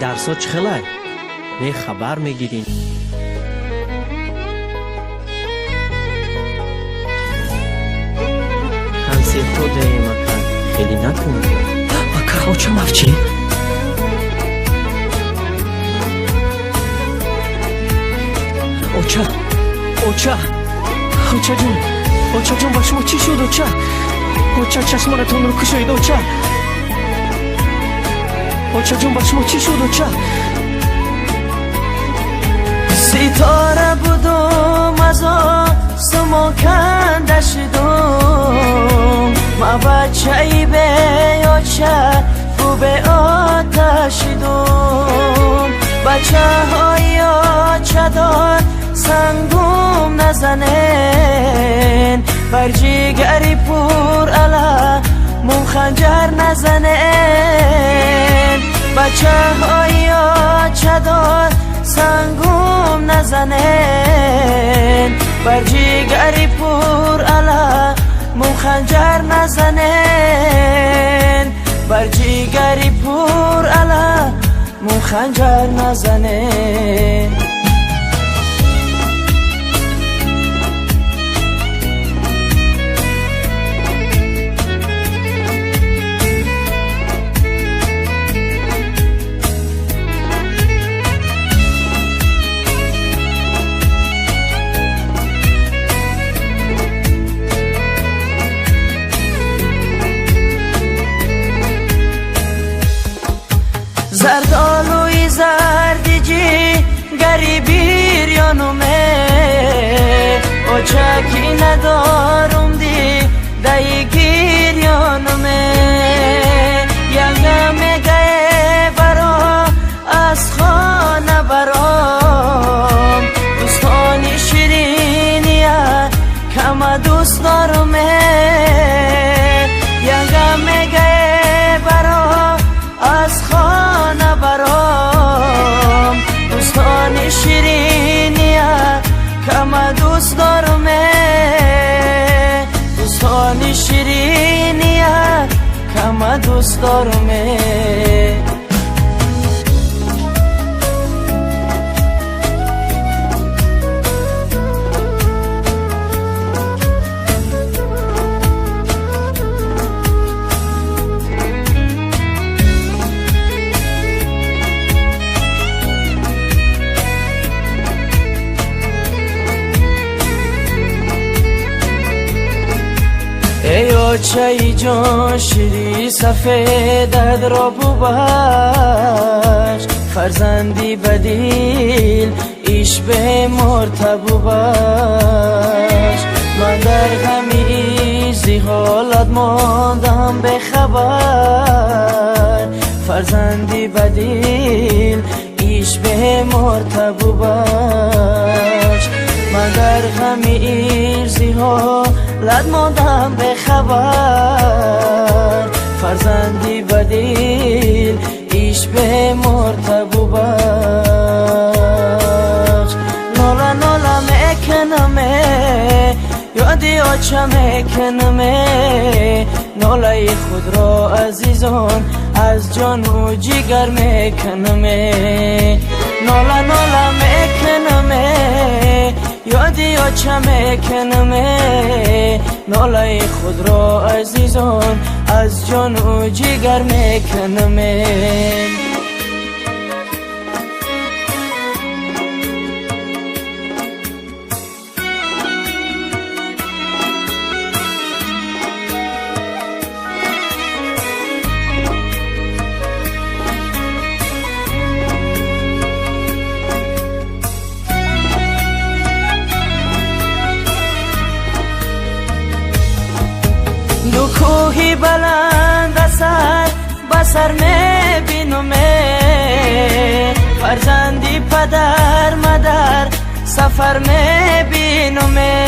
درسا چخلای نه خبر میگیرین. کنسی خود مکان خیلی نکن مکا اوچا مفچی اوچا جون با شما چی شد اوچا چشمانتون رو کشوید اوچا جون با شما چی شد اوچا ستاره بودم از آسمون کنده شدم ما بچه ای به اوچا و به آتش شدم بچه های اوچا دار سنگم نزنن بر جگری پر علا مون خنجر نزنن بچه های اوچا دار سنگم نزنن بر جگری پر علا مون خنجر نزنن بر جگری پر علا مون خنجر نزنن زردالوی زردیجی گریبیر یانومه اوچاکی ندارم دی دایگیر یانومه یلگم گه برا از خانه برام دوستانی شیرینیه کم دوست دارمه یلگم گه برا از خانه برام دوستان شیرینیه کم دوست دارمه دوستان شیرینیه کم دوست دارمه ای اوچای جان شیری سفیدت را ببخش فرزندی بدیل ایش به مرتبو بخش من در غمیزی حالت ماندم به خبر فرزندی بدیل ایش به مرتبو بخش من در غمیزی حالت ماندم به خبر فرزندی بدیل ایش به مرتبو بخش نالا نالا میکنمه یادی اوچا میکنمه نالای خود را عزیزان از جان و جگر میکنمه نالا نالا میکنمه یادی اوچا میکنمه نالای خود را عزیزان از جان و جگر میکنمه دو کوهی بلند سر بسر میبینمه فرزندی پدر مادر سفر میبینمه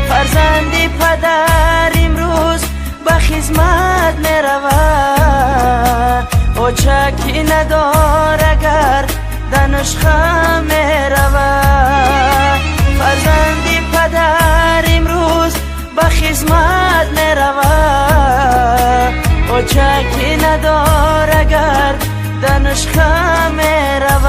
فرزندی پدر امروز به خدمت میرود اوچکی ندار اگر دانشگاه میرود فرزندی پدر امروز به خدمت میرود اوچکی ندار اگر دانشگاه میرود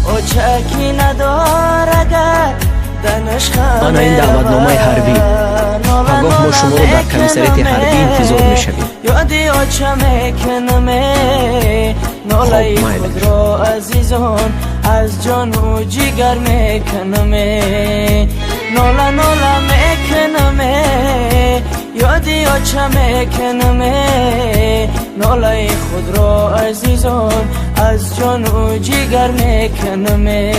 او چکی ندار اگر دانشگاه آن این دعوتنامه حربی پگاه ما شما رو در کمیسریت حربی انتظار میشویم. یادی آچه میکنمه نالای خود را عزیزان از جان و جگر میکنمه نالا نالا میکنمه یادی آچه میکنمه نالای خود را عزیزان از جان و جگر میکنمه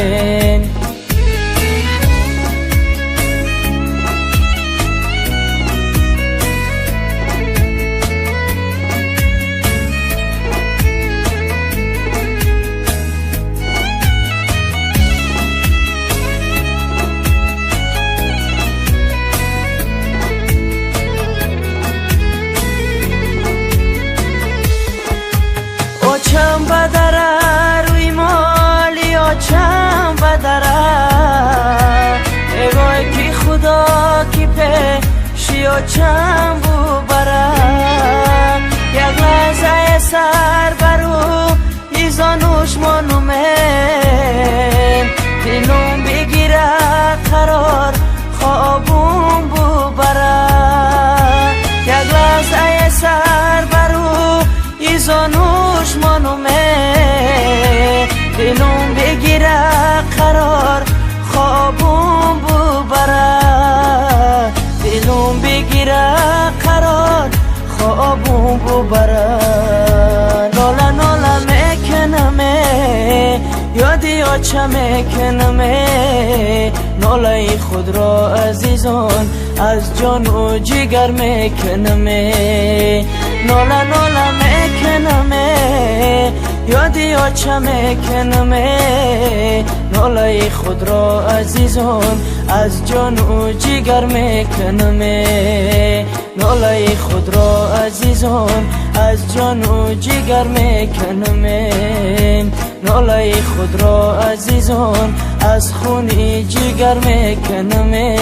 چم بدره روی مالی و چم بدره اگوی کی خدا کی پیشی و چم بو بره یک لحظه سر برو ایزانوش منومه دلم بگیره قرار خوابون بو بره یک لحظه سر برو ایزانوش منومه دلم بگیره قرار خوابون بو بره دلم بگیره قرار خوابون بو بره نالا نالا میکنمه یادی آچه میکنمه نالای خود را عزیزان از جان و جگر میکنمه نالا نالا میکنمه یادی آچه میکنمه نالای خود را عزیزان از جان و جگر میکنمه نالای خود را عزیزان از جان و جگر میکنمه نالای خود را عزیزان از خون جگر میکنمه